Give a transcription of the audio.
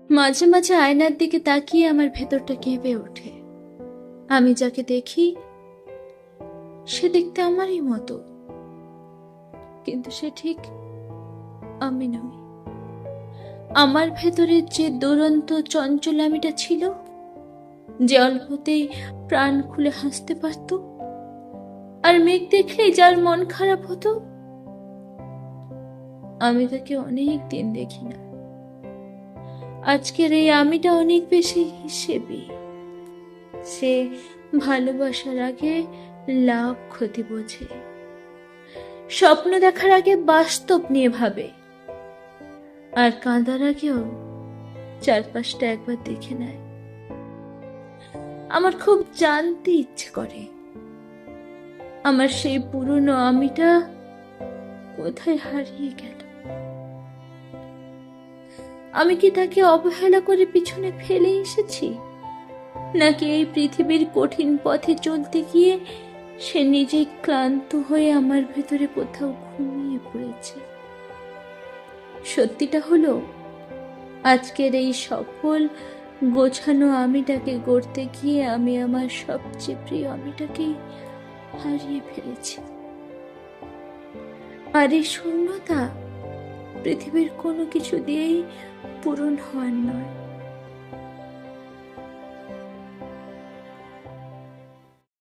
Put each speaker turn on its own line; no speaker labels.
মাঝে মাঝে আয়নার দিকে তাকিয়ে আমার ভেতরটা কেঁপে ওঠে। আমি যাকে দেখি সে দেখতে আমারই মতো, কিন্তু সে ঠিক আমি নই। আমার ভেতরের যে দুরন্ত চঞ্চল আমিটা ছিল, যে অল্পতেই প্রাণ খুলে হাসতে পারত, আর মেঘ দেখলেই যার মন খারাপ হতো, আমি তাকে অনেক দিন দেখি না। আজকের এই আমিটা অনেক বেশি হিসেবি। সে ভালোবাসার আগে লাভ ক্ষতি বোঝে, স্বপ্ন দেখার আগে বাস্তব নিয়ে ভাবে, আর কাঁদার আগেও চারপাশটা একবার দেখে নেয়। আমার খুব জানতে ইচ্ছে করে আমার সেই পুরনো আমিটা কোথায় হারিয়ে গেল। আমি কি তাকে অবহেলা করে পিছনে ফেলে এসেছি, নাকি এই পৃথিবীর কঠিন পথে চলতে গিয়ে সে নিজেই ক্লান্ত হয়ে আমার ভেতরে কোথাও ঘুমিয়ে পড়েছে। সত্যিটা হলো, আজকের এই সফল গোছানো আমিটাকে গড়তে গিয়ে আমি আমার সবচেয়ে প্রিয় আমিটাকেই হারিয়ে ফেলেছি। আর এই শূন্যতা পৃথিবীর কোনো কিছু দিয়েই পূরণ হওয়ার নয়।